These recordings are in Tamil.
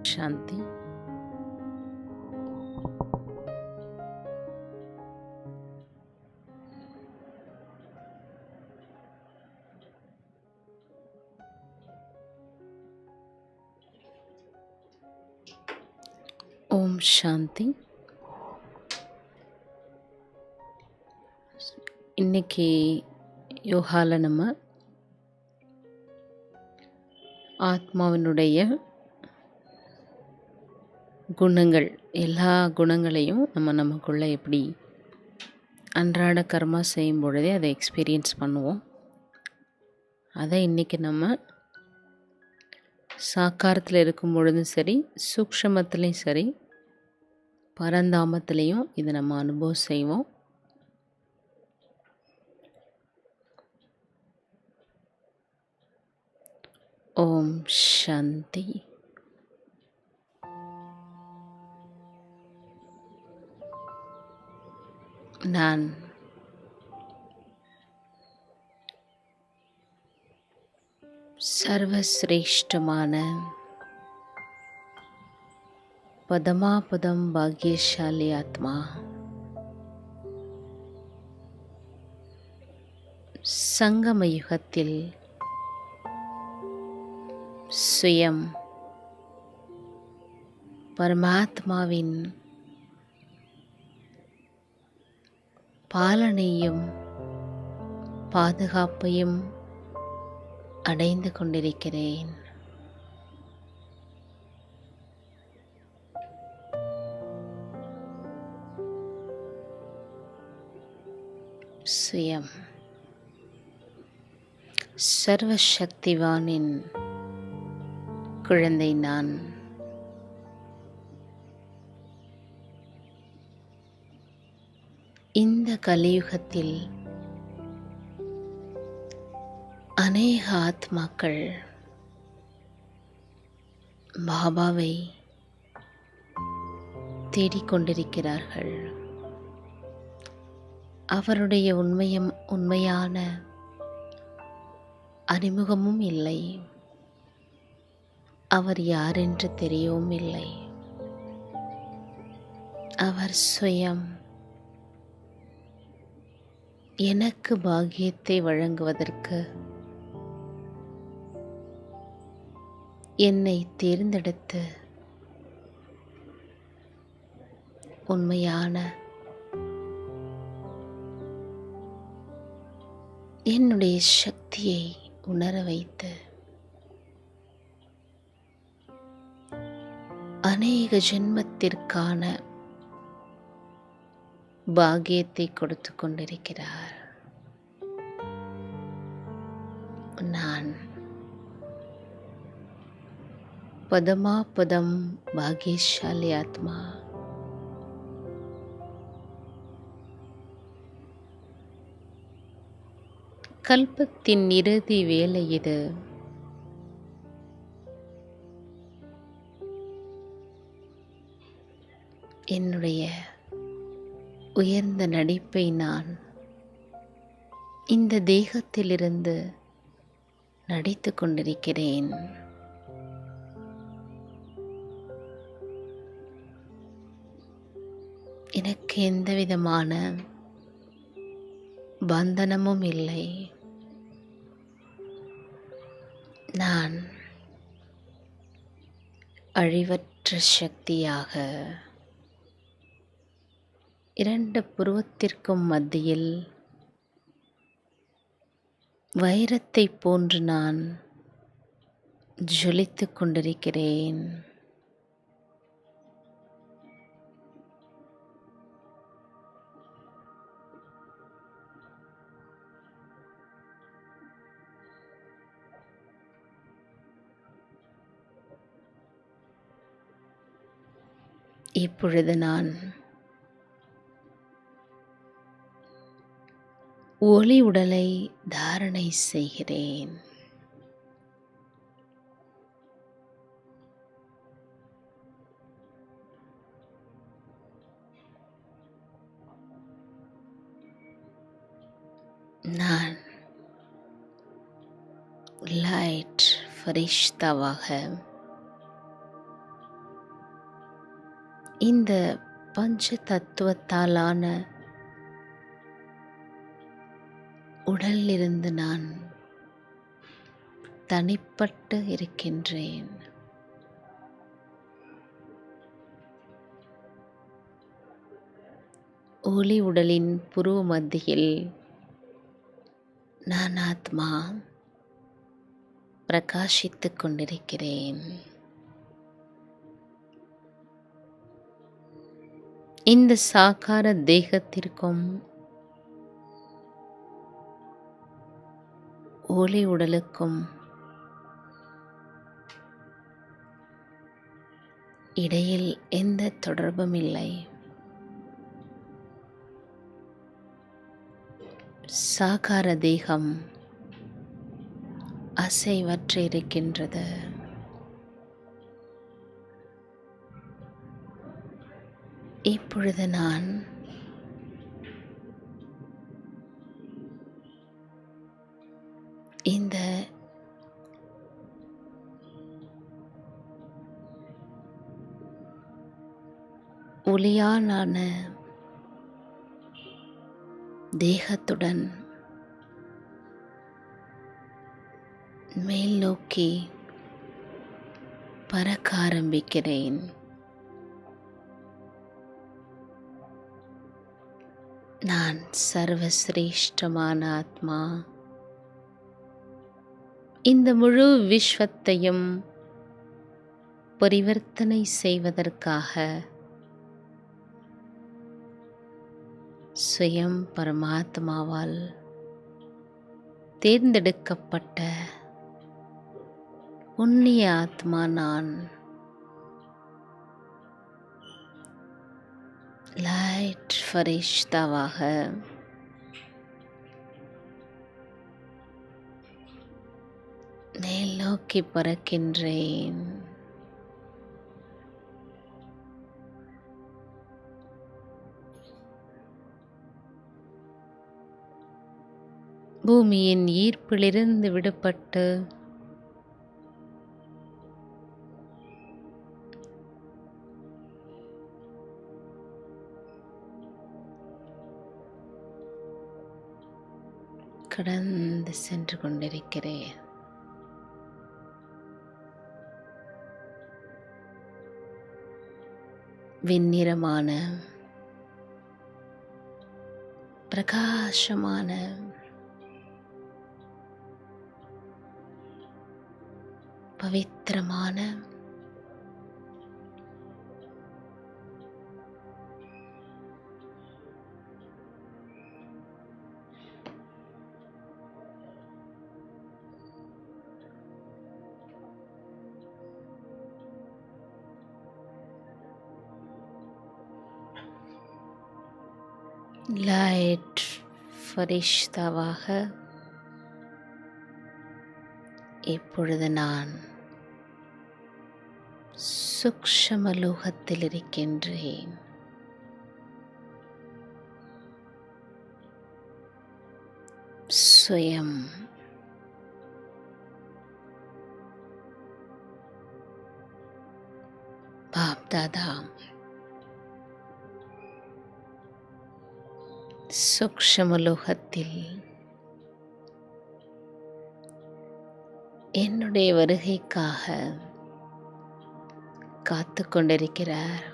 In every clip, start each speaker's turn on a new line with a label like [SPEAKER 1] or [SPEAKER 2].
[SPEAKER 1] சாந்தி. ஓம் சாந்தி. இன்னைக்கு யோகால நம்ம ஆத்மாவினுடைய குணங்கள், எல்லா குணங்களையும் நமக்குள்ளே எப்படி அன்றாட கர்மா செய்யும் பொழுதே அதை எக்ஸ்பீரியன்ஸ் பண்ணுவோம். அதை இன்றைக்கி நம்ம சாக்காரத்தில் இருக்கும் பொழுதும் சரி, சூக்ஷமத்துலேயும் சரி, பரந்தாமத்துலேயும் இதை நம்ம அனுபவம் செய்வோம். ஓம் சாந்தி. நான் சர்வசிரேஷ்டமான பதமாபதம் பாக்யசாலி ஆத்மா, சங்கம யுகத்தில் சுயம் பரமாத்மாவின் பாலனையும் பாதுகாப்பையும் அடைந்து கொண்டிருக்கிறேன். சுயம் சர்வசக்திவானின் குழந்தை நான். இந்த கலியுகத்தில் அநேக ஆத்மாக்கள் பாபாவை தேடிக்கொண்டிருக்கிறார்கள். அவருடைய உண்மையான அறிமுகமும் இல்லை. அவர் யாரென்று தெரியவும் இல்லை. அவர் சுயம் எனக்கு பாக்கியத்தை வழங்குவதற்கு என்னை தேர்ந்தெடுத்து உண்மையான என்னுடைய சக்தியை உணர வைத்து அநேக ஜென்மத்திற்கான பாக்கியத்தை கொடுத்து கொண்டிருக்கிறார். நான் பதமாபதம் பாக்யசாலி ஆத்மா. கல்பத்தின் இறுதி வேலை இது. என்னுடைய உயர்ந்த நடிப்பை நான் இந்த தேகத்திலிருந்து நடித்து கொண்டிருக்கிறேன். எனக்கு எந்த விதமான பந்தனமும் இல்லை. நான் அழிவற்ற சக்தியாக இரண்டு புருவத்திற்கும் மத்தியில் வைரத்தை போன்று நான் ஜொலித்துக் கொண்டிருக்கிறேன். இப்பொழுது நான் ஒளி உடலை தாரணை செய்கிறேன். நான் லைட் ஃபரிஷ்தாவாக இந்த பஞ்ச தத்துவத்தாலான உடலிலிருந்து நான் தனிப்பட்டு இருக்கின்றேன். ஒளி உடலின் புருவ மத்தியில் நான் ஆத்மா பிரகாசித்துக் கொண்டிருக்கிறேன். இந்த சாகார தேகத்திற்கும் ஒளி உடலுக்கும் இடையில் எந்த தொடர்பும் இல்லை. சாகார தேகம் அசைவற்று இருக்கின்றது. இப்பொழுது நான் இந்த ஒளியாலான தேகத்துடன் மேல் நோக்கி பறக்க ஆரம்பிக்கிறேன். நான் சர்வசிரேஷ்டமான ஆத்மா. இந்த முழு விஸ்வத்தையும் பரிவர்த்தனை செய்வதற்காக ஸ்வயம் பரமாத்மாவால் தேர்ந்தெடுக்கப்பட்ட புண்ணிய ஆத்மா நான். லைட் ஃபரிஷ்தாவாக மேல் நோக்கி பறக்கின்றேன். பூமியின் ஈர்ப்பிலிருந்து விடுபட்டு கடந்து சென்று கொண்டிருக்கிறேன். வெண்ணிறமான பிரகாசமான பவித்திரமான லைட் ஃபரிஷ்தாவாக இப்பொழுது நான் சூக்ஷ்ம லோகத்தில் இருக்கின்றேன். ஸ்வயம் பாப் தாதா சூக்ஷ்ம லோகத்தில் என்னுடைய வருகைக்காக காத்து கொண்டிருக்கிறார்.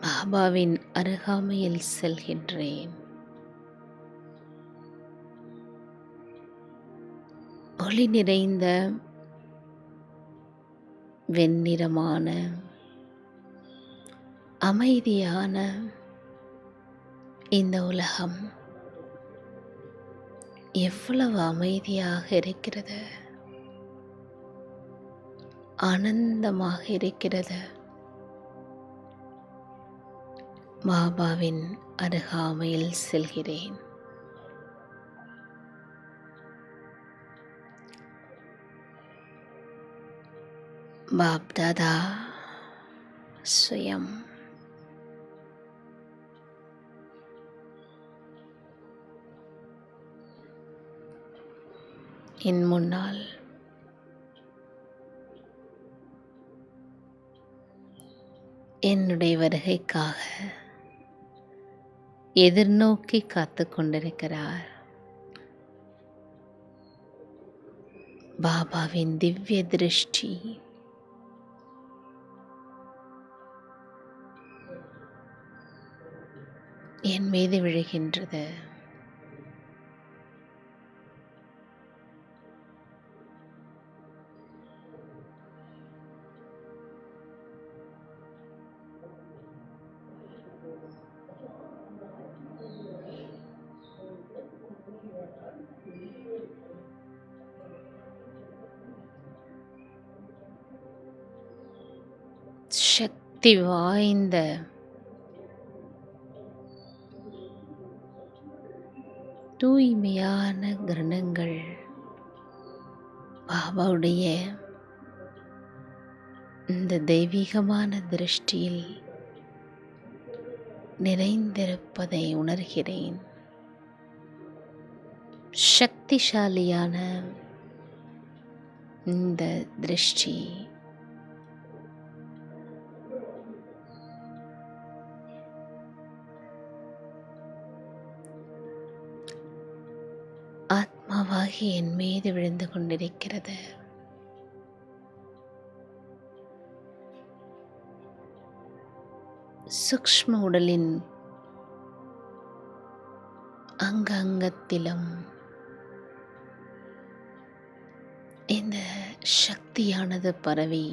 [SPEAKER 1] பாபாவின் அருகாமையில் செல்கின்றேன். ஒளி நிறைந்த வெண்ணிறமான அமைதியான இந்த உலகம் எவ்வளவு அமைதியாக இருக்கிறது, ஆனந்தமாக இருக்கிறது. பாபாவின் அருகாமையில் செல்கிறேன். பாப் தாதா ஸ்வயம் என் முன்னால் என்னுடைய வருகைக்காக எதிர்நோக்கி காத்து கொண்டிருக்கிறார். பாபாவின் திவ்ய திருஷ்டி என் மீது விழுகின்றது. சக்தி வாய்ந்த தூய்மையான கிரணங்கள் பாபாவுடைய இந்த தெய்வீகமான திருஷ்டியில் நிறைந்திருப்பதை உணர்கிறேன். சக்திசாலியான இந்த திருஷ்டி ஆத்மாவாகி என் மீது விழுந்து கொண்டிருக்கிறது. சூக்ஷ்ம உடலின் அங்கத்திலும் இந்த சக்தியானது பரவி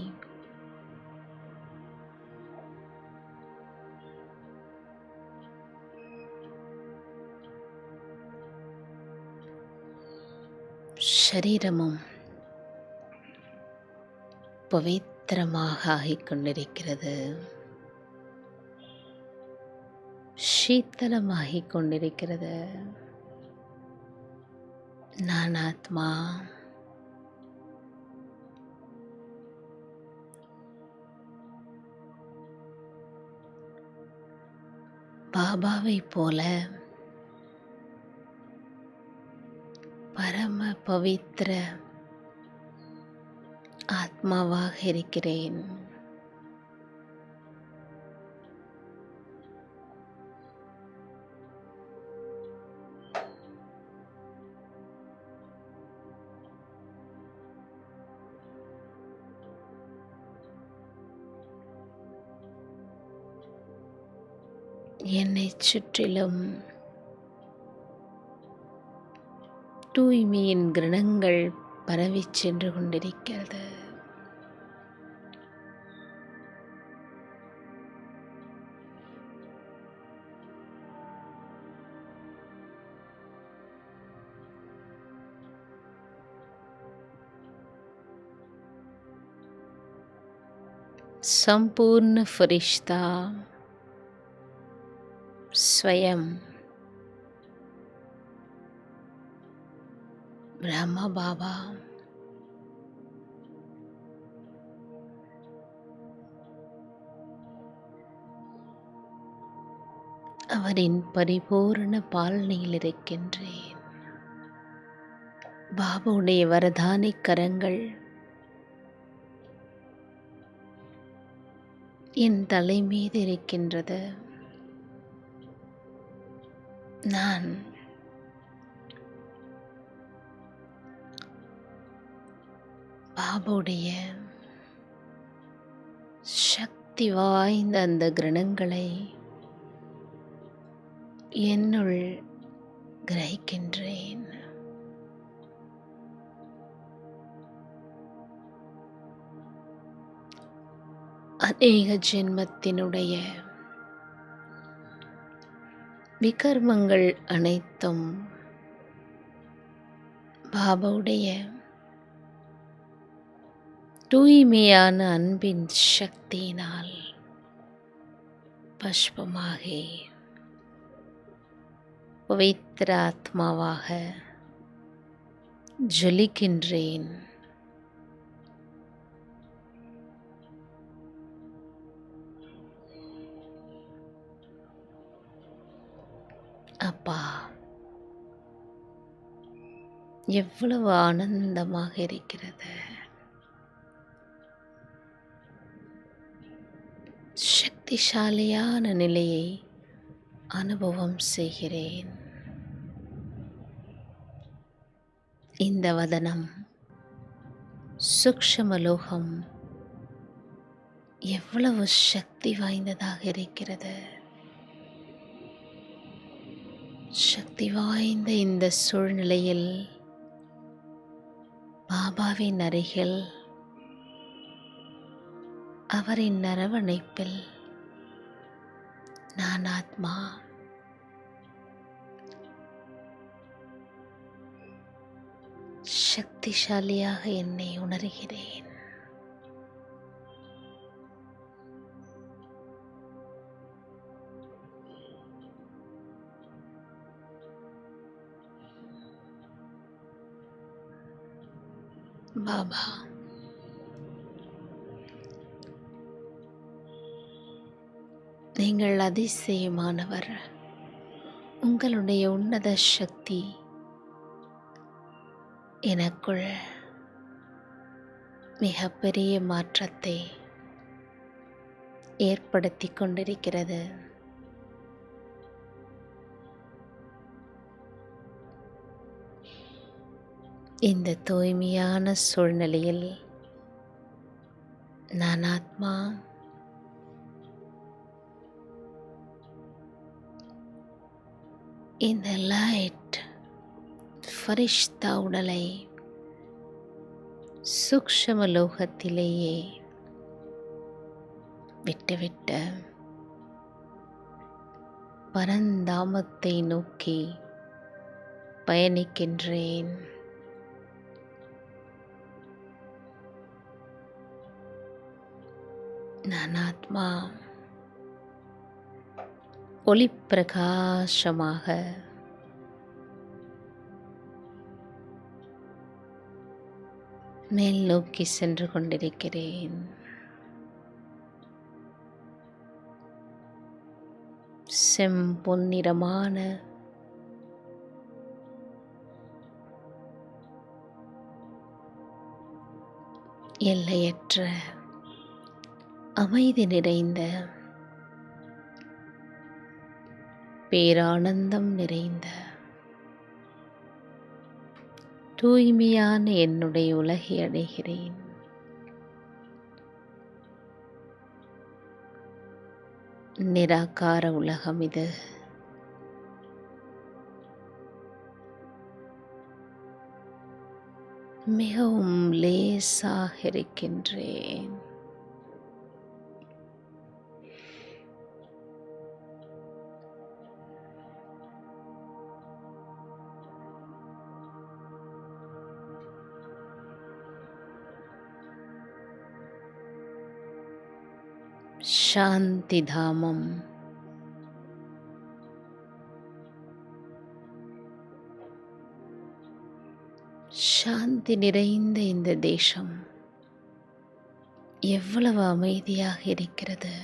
[SPEAKER 1] சரீரமும் பவித்திரமாக ஆகிக் கொண்டிருக்கிறது. சீத்தலமாகிக் கொண்டிருக்கிறது. நான் ஆத்மா பாபாவை போல பரம பவித்திர ஆத்மாவாக இருக்கிறேன். என்னை சுற்றிலும் தூய்மையின் கிரணங்கள் பரவி சென்று கொண்டிருக்கிறது. संपूर्ण फरिश्ता स्वयं ब्रह्मा बाबा அவரின் பரிபூர்ண பாலனையில் இருக்கின்றேன். பாபாவுடைய வரதானை கரங்கள் என் தலை மீது இருக்கின்றது. நான் பாபாவுடைய சக்தி வாய்ந்த அந்த கிரணங்களை என்னுள் கிரகிக்கின்றேன். அநேக ஜென்மத்தினுடைய விகர்மங்கள் அனைத்தும் பாபாவுடைய தூய்மையான அன்பின் சக்தியினால் பஷ்பமாகி பவித்திர ஆத்மாவாக ஜொலிக்கின்றேன். அப்பா, எவ்வளவு ஆனந்தமாக இருக்கிறது. சக்திசாலியான நிலையை அனுபவம் செய்கிறேன். இந்த வதனம் சூக்ஷ்மலோகம் எவ்வளவு சக்தி வாய்ந்ததாக இருக்கிறது. சக்தி வாய்ந்த இந்த சூழ்நிலையில் பாபாவின் அருகில் அவரின் அரவணைப்பில் நான் ஆத்மா சக்திசாலியாக என்னை உணர்கிறேன். பாபா, நீங்கள் அதிசயமானவர். உங்களுடைய உன்னத சக்தி எனக்குள் மிகப்பெரிய மாற்றத்தை ஏற்படுத்தி கொண்டிருக்கிறது. இந்த தூய்மையான சூழ்நிலையில் நான் ஆத்மா இந்த லைட் ஃபரிஷ்தா உடலை சூக்ஷ்ம லோகத்திலேயே விட்டுவிட்டு பரந்தாமத்தை நோக்கி பயணிக்கின்றேன். நான் ஆத்மா ஒளி பிரகாசமாக மேல் நோக்கி சென்று கொண்டிருக்கிறேன். செம்பொன்னிறமான எல்லையற்ற அமைதி நிறைந்த பேரானந்தம் நிறைந்த தூய்மையான என்னுடைய உலகை அடைகிறேன். நிராகார உலகம் இது. மிகவும் லேசாக இருக்கின்றேன். சாந்தி தாமம் சாந்தி நிறைந்த இந்த தேசம் எவ்வளவு அமைதியாக இருக்கிறது.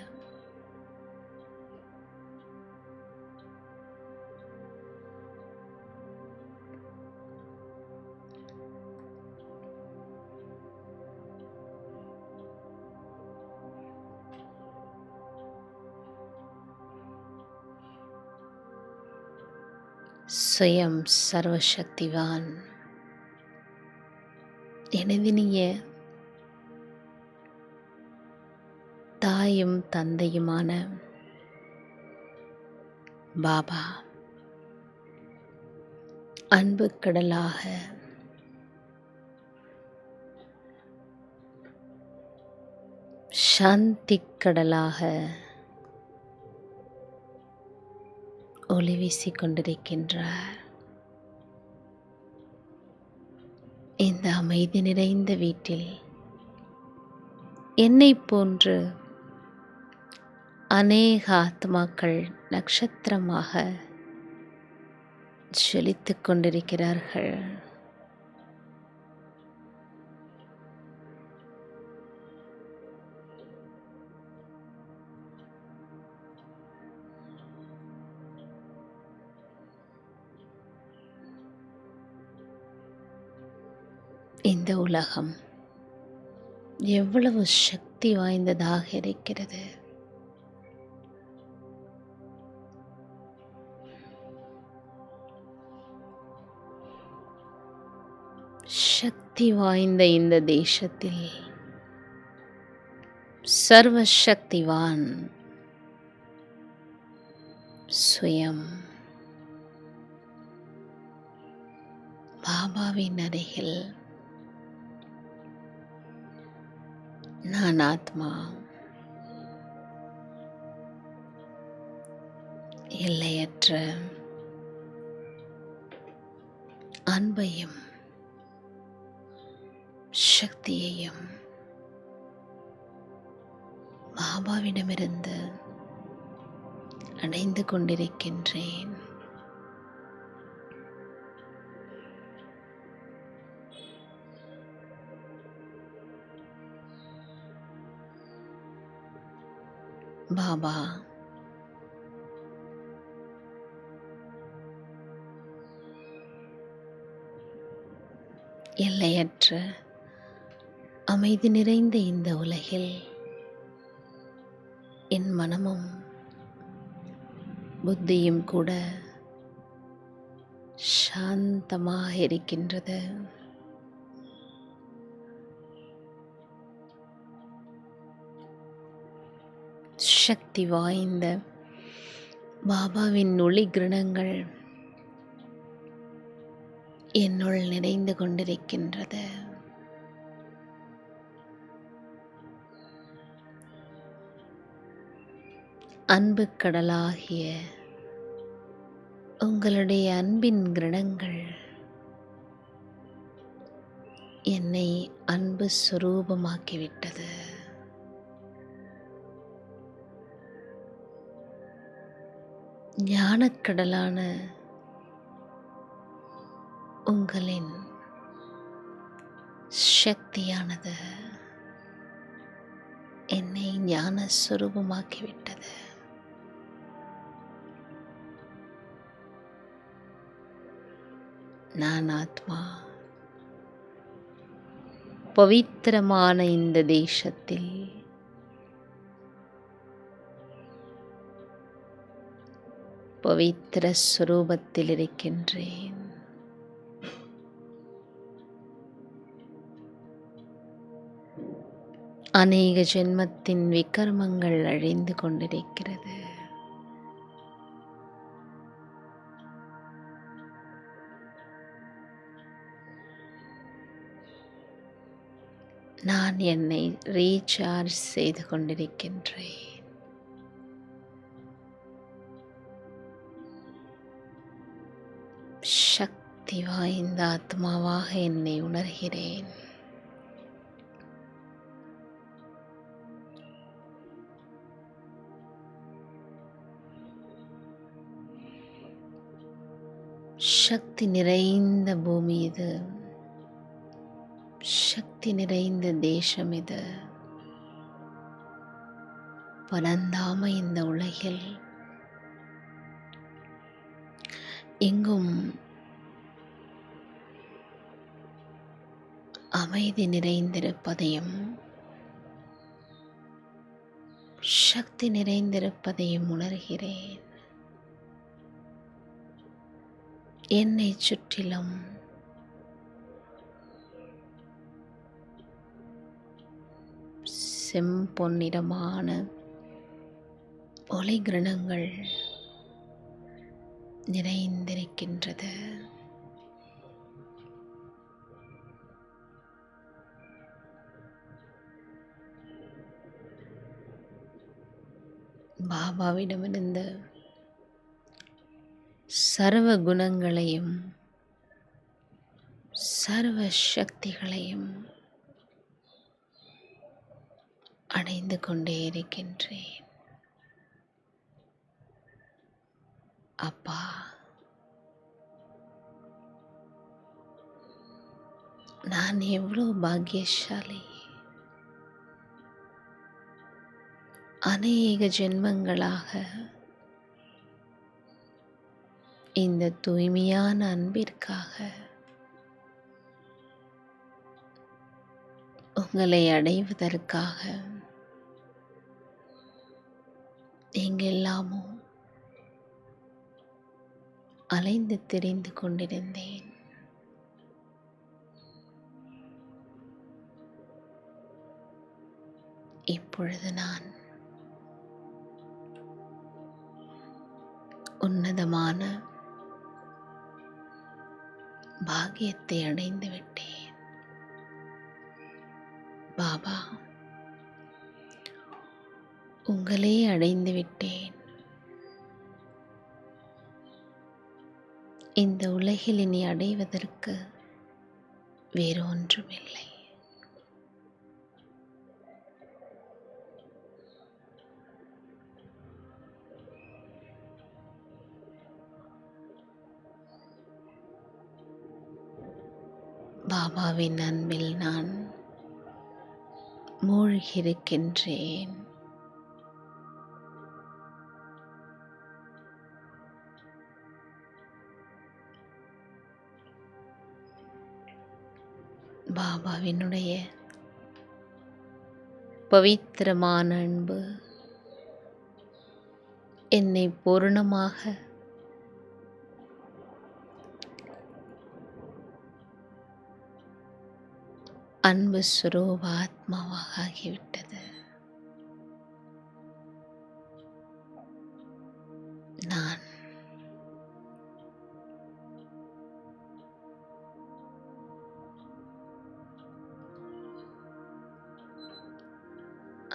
[SPEAKER 1] ஸ்வயம் சர்வசக்திவான் எனதினிய தாயும் தந்தையுமான பாபா அன்பு கடலாக சாந்தி கடலாக ஒளி வீசிக் கொண்டிருக்கின்றார். இந்த அமைதி நிறைந்த வீட்டில் என்னை போன்று அநேக ஆத்மாக்கள் நட்சத்திரமாக ஜொலித்துக் கொண்டிருக்கிறார்கள். இந்த உலகம் எவ்வளவு சக்தி வாய்ந்ததாக இருக்கிறது. சக்தி வாய்ந்த இந்த தேசத்தில் சர்வ சக்திவான் சுயம் பாபாவின் அருகில் நான் ஆத்மா எல்லையற்ற அன்பையும் சக்தியையும் பாபாவிடமிருந்து அடைந்து கொண்டிருக்கின்றேன். பாபா எல்லையற்ற அமைதி நிறைந்த இந்த உலகில் என் மனமும் புத்தியும் கூட சாந்தமாக இருக்கின்றது. சக்தி வாய்ந்த பாபாவின் ஒளி கிரணங்கள் என்னுள் நிறைந்து கொண்டிருக்கின்றது. அன்பு கடலாகிய உங்களுடைய அன்பின் கிரணங்கள் என்னை அன்பு சுரூபமாக்கிவிட்டது. ஞானக்கடலான உங்களின் சக்தியானது என்னை ஞான சுரூபமாக்கிவிட்டது. நான் ஆத்மா பவித்திரமான இந்த தேசத்தில் பவித்திர ஸ்வரூபத்தில் இருக்கின்றேன். அநேக ஜென்மத்தின் விகர்மங்கள் அழிந்து கொண்டிருக்கிறது. நான் என்னை ரீசார்ஜ் செய்து கொண்டிருக்கின்றேன். சக்தி வாய்ந்த ஆத்மாவாக என்னை உணர்கிறேன். சக்தி நிறைந்த பூமி இது, சக்தி நிறைந்த தேசம் இது. பரந்தாம இந்த உலகில் எங்கும் அமைதி நிறைந்திருப்பதையும் சக்தி நிறைந்திருப்பதையும் உணர்கிறேன். என்னை சுற்றிலும் செம்பொன்னிறமான ஒளி கிரணங்கள் நிறைந்திருக்கின்றது. பாபாவிடமிருந்து சர்வ குணங்களையும் சர்வ சக்திகளையும் அடைந்து கொண்டே இருக்கின்றேன். அப்பா, நான் எவ்வளவு பாக்கியசாலி. அநேக ஜென்மங்களாக இந்த தூய்மையான அன்பிற்காக உங்களை அடைவதற்காக எங்கெல்லாமோ அலைந்து திரிந்து கொண்டிருந்தேன். இப்பொழுது நான் உன்னதமான பாக்கியத்தை அடைந்து விட்டேன். பாபா, உங்களே அடைந்து விட்டேன். இந்த உலகில் இனி அடைவதற்கு வேறு ஒன்றுமில்லை. பாபாவின் அன்பில் நான் மூழ்கியிருக்கின்றேன். பாபாவினுடைய பவித்திரமான அன்பு என்னை பூரணமாக அன்பு சுரூப ஆத்மாவாக ஆகிவிட்டது. நான்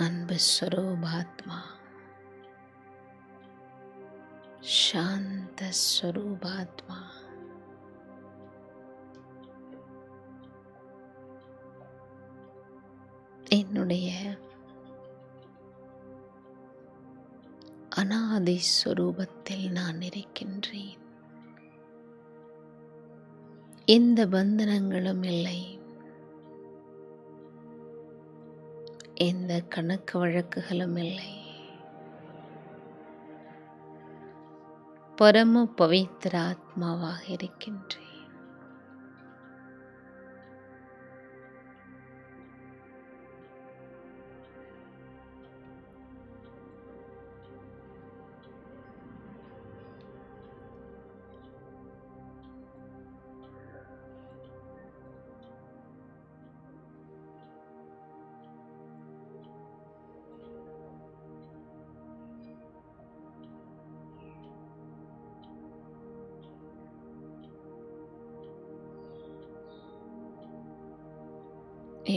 [SPEAKER 1] அன்பு ஸ்வரூபாத்மா, சாந்த ஸ்வரூபாத்மா. என்னுடைய அனாதி ஸ்வரூபத்தில் நான் இருக்கின்றேன். எந்த பந்தனங்களும் இல்லை, எந்த கணக்கு வழக்குகளும் இல்லை. பரம பவித்திர ஆத்மாவாக இருக்கின்றேன்.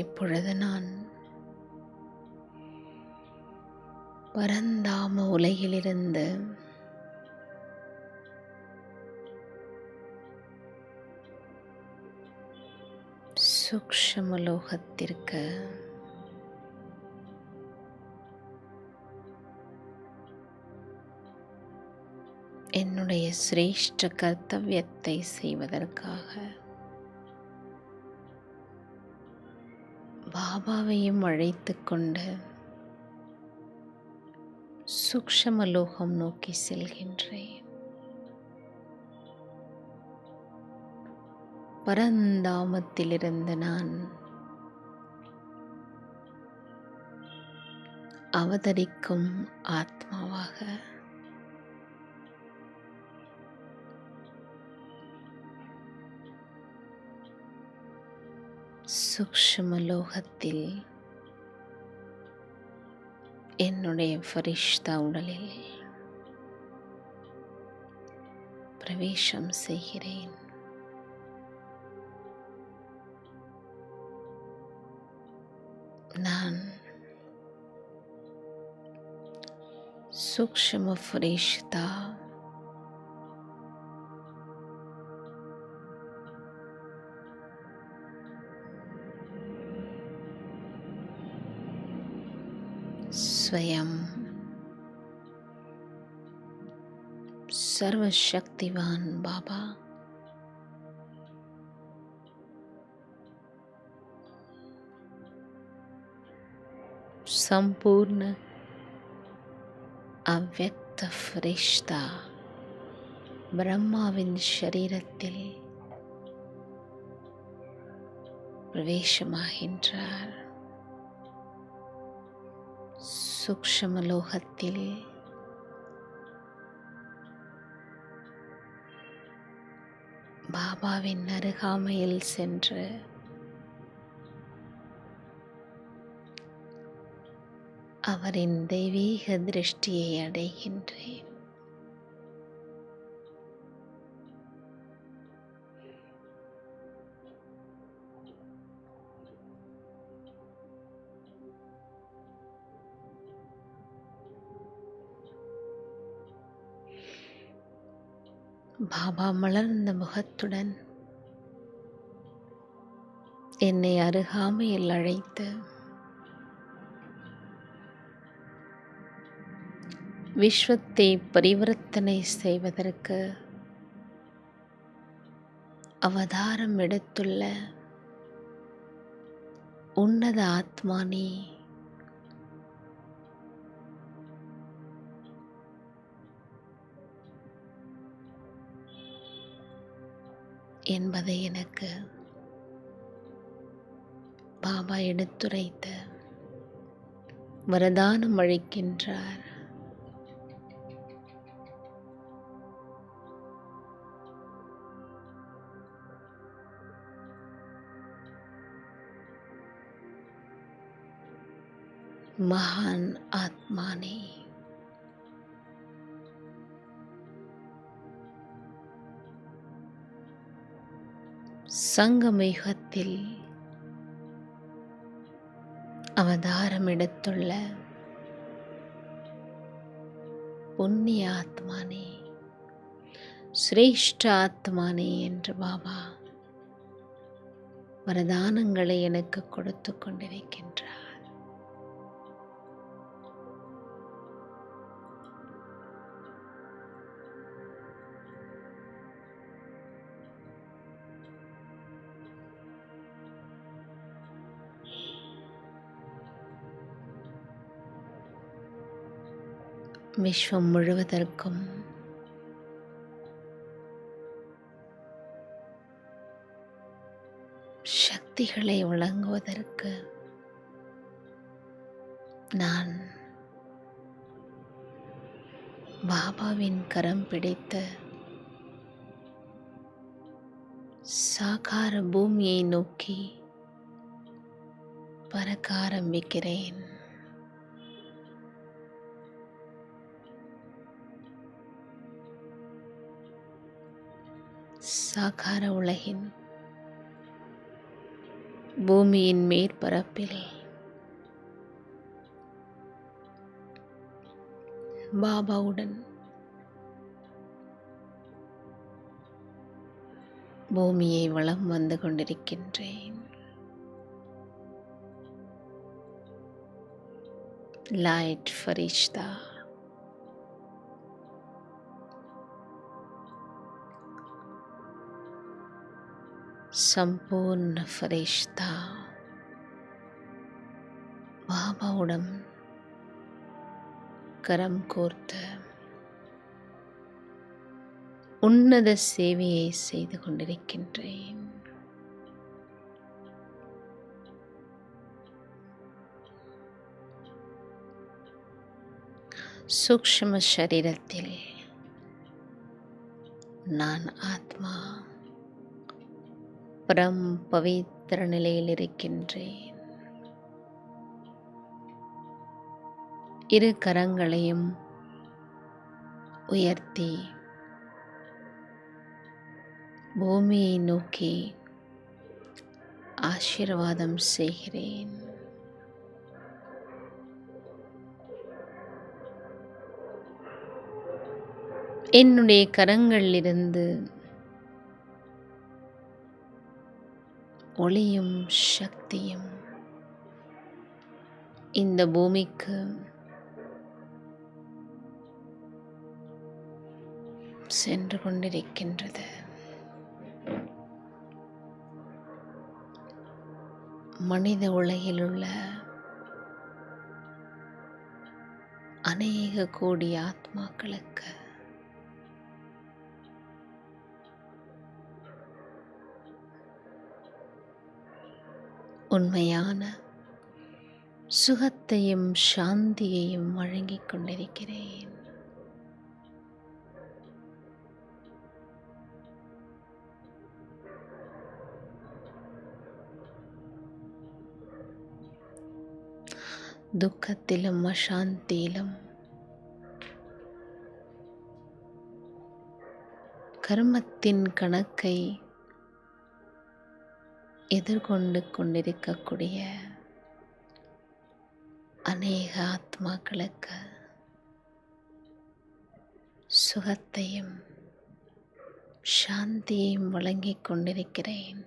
[SPEAKER 1] இப்பொழுது நான் பரந்தாம உலகிலிருந்து சூக்ஷ்மலோகத்திற்கு என்னுடைய சிரேஷ்ட கர்த்தவியத்தை செய்வதற்காக பாபாவையும் அழைத்து கொண்டு சூக்ஷ்மலோகம் நோக்கி செல்கின்றேன். பரந்தாமத்திலிருந்து நான் அவதரிக்கும் ஆத்மாவாக சூக்ஷ்மலோகத்தில் என்னுடைய ஃபரிஷ்தா உடலில் பிரவேசம் செய்கிறேன். நான் சூக்ஷ்ம ஃபரிஷ்தா स्वयं सर्वशक्तिवान बाबा संपूर्ण अव्यक्त फरिश्ता ब्रह्माविन शरीरத்தில் பிரவேசமாகின்றார். சூக்ஷ்மலோகத்தில் பாபாவின் அருகாமையில் சென்று அவரின் தெய்வீக திருஷ்டியை அடைகின்றேன். பாபா மலர்ந்த முகத்துடன் என்னை அருகாமையில் அழைத்து விஸ்வத்தை பரிவர்த்தனை செய்வதற்கு அவதாரம் எடுத்துள்ள உன்னத ஆத்மானி என்பதை எனக்கு பாபா எடுத்துரைத்து வரதானம் அளிக்கின்றார். மகான் ஆத்மானே, சங்கமயுகத்தில் அவதாரம் எடுத்துள்ள புண்ணிய ஆத்மானே, சிரேஷ்ட ஆத்மானே என்று பாபா வரதானங்களை எனக்கு கொடுத்து கொண்டிருக்கின்றார். விஸ்வம் முழுவதற்கும் சக்திகளை வழங்குவதற்கு நான் பாபாவின் கரம் பிடித்து சாகார பூமியை நோக்கி பறக்க ஆரம்பிக்கிறேன். சாகார உலகின் பூமியின் மேற்பரப்பில் பாபாவுடன் பூமியை வலம் வந்து கொண்டிருக்கின்றேன். லைட் ஃபரிஷ்தா, சம்பூர்ண ஃபரிஷ்தா பாபாவுடன் கரம் கோர்த்து உன்னத சேவையை செய்து கொண்டிருக்கின்றேன். சூக்ஷ்ம சரீரத்தில் நான் ஆத்மா பரம் பவித்திர நிலையில் இருக்கின்றேன். இரு கரங்களையும் உயர்த்தி பூமியை நோக்கி ஆசீர்வாதம் செய்கிறேன். என்னுடைய கரங்களிலிருந்து ஒளியும் சக்தியும் இந்த பூமிக்கு சென்று கொண்டிருக்கின்றது. மனித உலகில் உள்ள அநேக கோடி ஆத்மாக்களுக்கு உண்மையான சுகத்தையும் சாந்தியையும் வழங்கிக் கொண்டிருக்கிறேன். துக்கத்திலும் அசாந்தியிலும் கர்மத்தின் கணக்கை எதிர்கொண்டு கொண்டிருக்கக்கூடிய அநேக ஆத்மாக்களுக்கு சுகத்தையும் சாந்தியையும் வழங்கிக் கொண்டிருக்கிறேன்.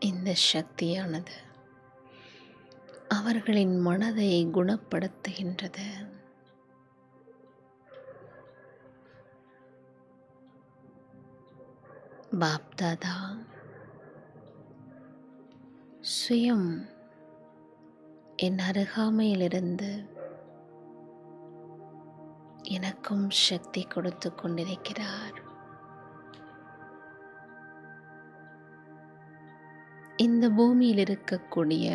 [SPEAKER 1] இந்த சக்தியானது அவர்களின் மனதை குணப்படுத்துகின்றது. பாப்தாதா சுயம் என் அருகாமையிலிருந்து எனக்கும் சக்தி கொடுத்து கொண்டிருக்கிறார். இந்த பூமியில் இருக்கக்கூடிய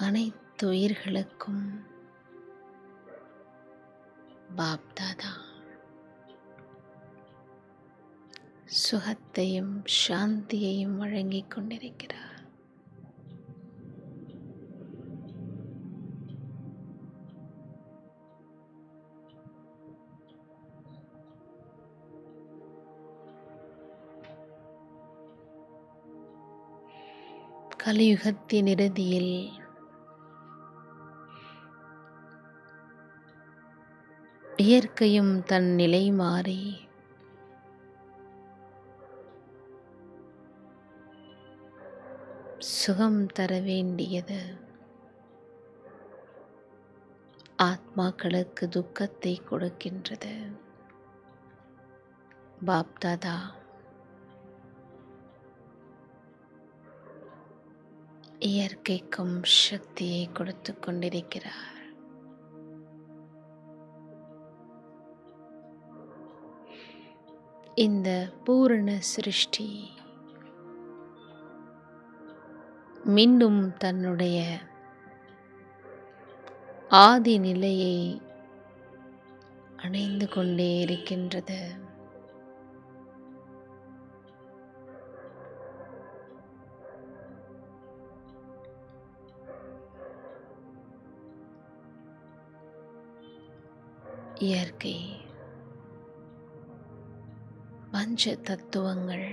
[SPEAKER 1] அனைத்து உயிர்களுக்கும் பாப்தாதா சுகத்தையும் சாந்தியையும் வழங்கிக் கொண்டிருக்கிறார். கலியுகத்தின் இறுதியில் இயற்கையும் தன் நிலை மாறி சுகம் தர வேண்டியது ஆத்மாக்களுக்கு துக்கத்தை கொடுக்கின்றது. பாப்தாதா இயற்கைக்கும் சக்தியை கொடுத்து கொண்டிருக்கிறார். இந்த பூரண சிருஷ்டி மீண்டும் தன்னுடைய ஆதி நிலையை அடைந்து கொண்டே இருக்கின்றது. இயற்கை பஞ்ச தத்துவங்கள்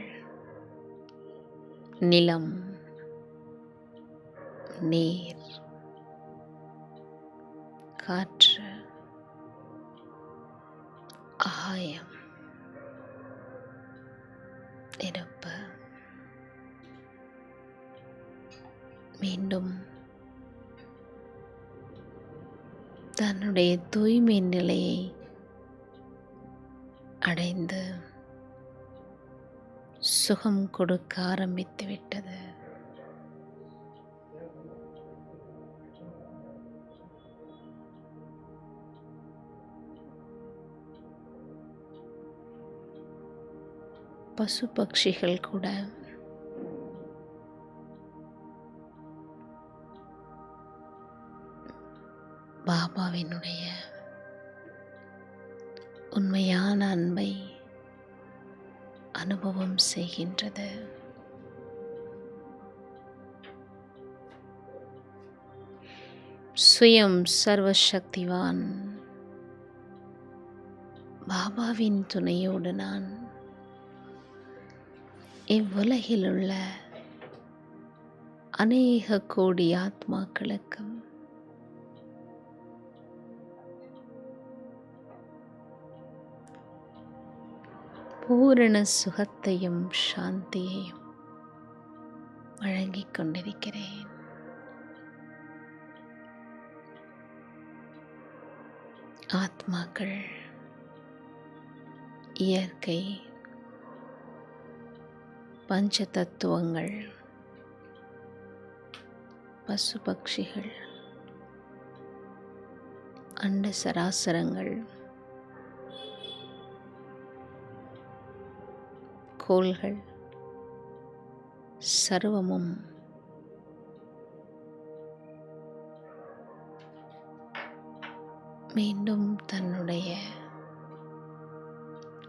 [SPEAKER 1] நிலம், நீர், காற்று, ஆகாயம், நெருப்பு மீண்டும் தன்னுடைய தூய்மை நிலையை அடைந்து சுகம் கொடுக்க ஆரம்பித்து விட்டது. பசு பட்சிகள் கூட பாபாவினுடைய உண்மையான அன்பை அனுபவம் செய்கின்றது. சுயம் சர்வசக்திவான் பாபாவின் துணையோடு நான் இவ்வுலகில் உள்ள அநேக கோடி ஆத்மாக்களுக்கு பூரண சுகத்தையும் சாந்தியையும் வழங்கிக் கொண்டிருக்கிறேன். ஆத்மாக்கள், இயற்கை, பஞ்ச தத்துவங்கள், பசு பட்சிகள் அண்ட சராசரங்கள், கோள்கள் சர்வமும் மீண்டும் தன்னுடைய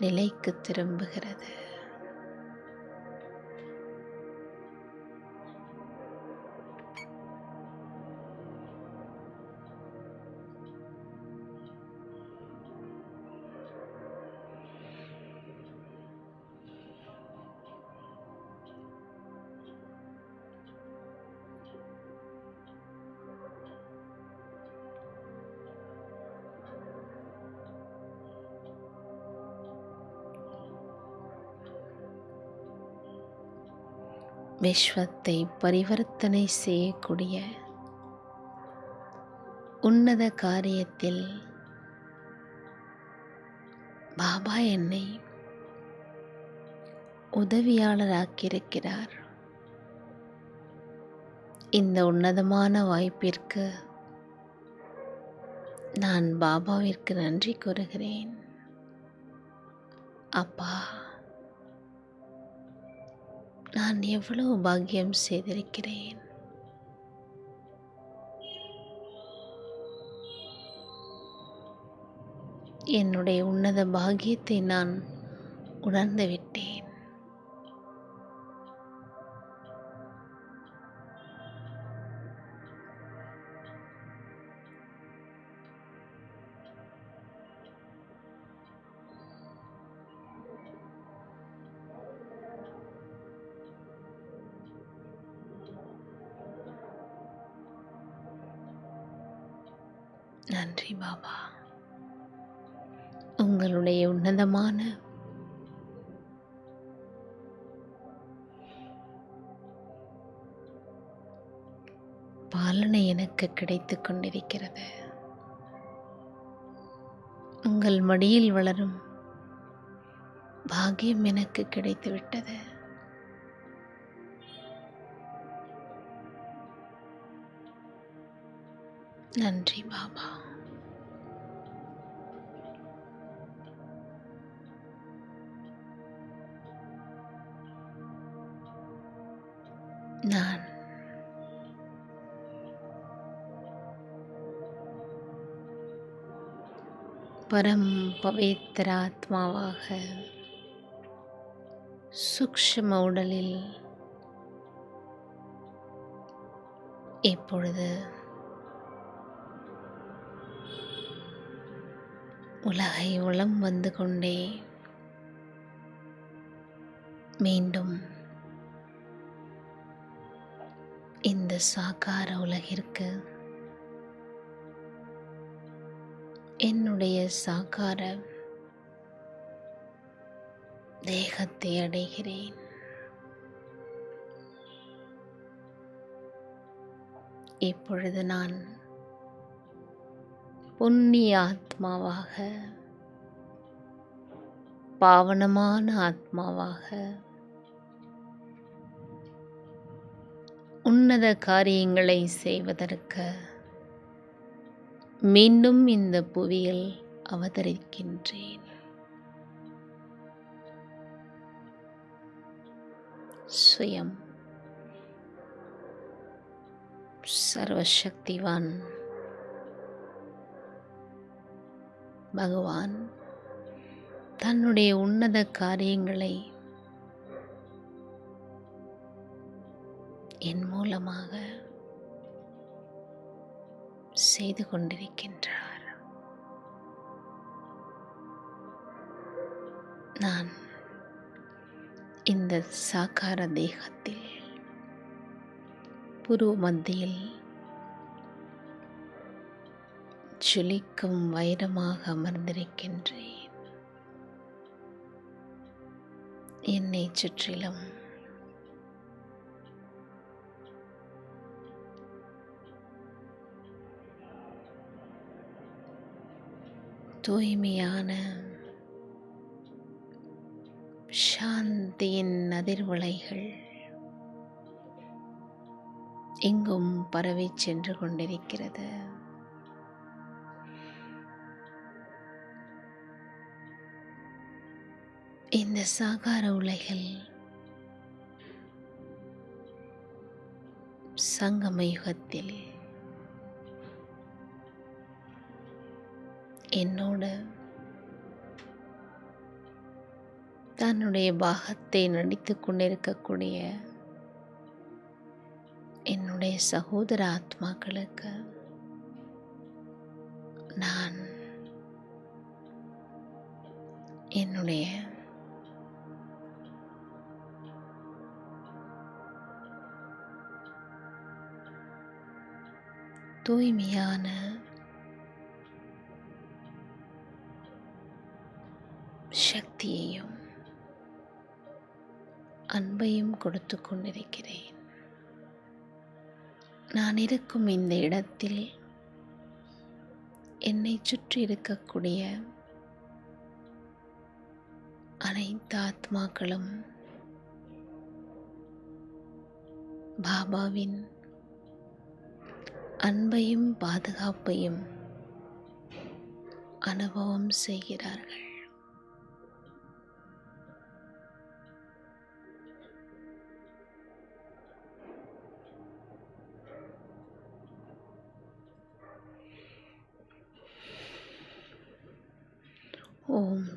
[SPEAKER 1] நிலைக்கு திரும்புகிறது. விஸ்வத்தை பரிவர்த்தனை செய்யக்கூடிய உன்னத காரியத்தில் பாபா என்னை உதவியாளராக்கியிருக்கிறார். இந்த உன்னதமான வாய்ப்பிற்கு நான் பாபாவிற்கு நன்றி கூறுகிறேன். அப்பா, நான் எவ்வளவு பாக்கியம் செய்திருக்கிறேன். என்னுடைய உன்னத பாக்கியத்தை நான் உணர்ந்து விட்டேன். நன்றி பாபா. உங்களுடைய உன்னதமான பாலனை எனக்கு கிடைத்துக் கொண்டிருக்கிறது. உங்கள் மடியில் வளரும் பாக்கியம் எனக்கு கிடைத்துவிட்டது. நன்றி பாபா. நான் பரம் பவித்திர ஆத்மாவாக சூக்ஷ்ம உடலில் இப்பொழுது உலகை உளம் வந்து கொண்டே மீண்டும் இந்த சாகார உலகிற்கு என்னுடைய சாகார தேகத்தை அடைகிறேன். இப்பொழுது நான் புண்ணிய ஆத்மாவாக, பாவனமான ஆத்மாவாக, உன்னத காரியங்களை செய்வதற்கு மீண்டும் இந்த புவியில் அவதரிக்கின்றேன். ஸ்வயம் சர்வசக்திவான் பகவான் தன்னுடைய உன்னத காரியங்களை என் மூலமாக செய்து கொண்டிருக்கின்றார். நான் இந்த சாகார தேகத்தில் புருவ மத்தியில் ஜொலிக்கும் வைரமாக அமர்ந்திருக்கின்றேன். என்னை சுற்றிலும் தூய்மையான சாந்தியின் அதிர்வலைகள் எங்கும் பரவி சென்று கொண்டிருக்கிறது. இந்த சாகார உலகில் சங்கம யுகத்தில் என்னோடு தன்னுடைய பாகத்தை நடித்து கொண்டிருக்கக்கூடிய என்னுடைய சகோதர ஆத்மாக்களுக்கு நான் என்னுடைய தூய்மையான சக்தியையும் அன்பையும் கொடுத்து கொண்டிருக்கிறேன். நான் இருக்கும் இந்த இடத்தில் என்னை சுற்றி இருக்கக்கூடிய அனைத்து ஆத்மாக்களும் பாபாவின் அன்பையும் பாதுகாப்பையும் அனுபவம் செய்கிறார்கள். ஓம்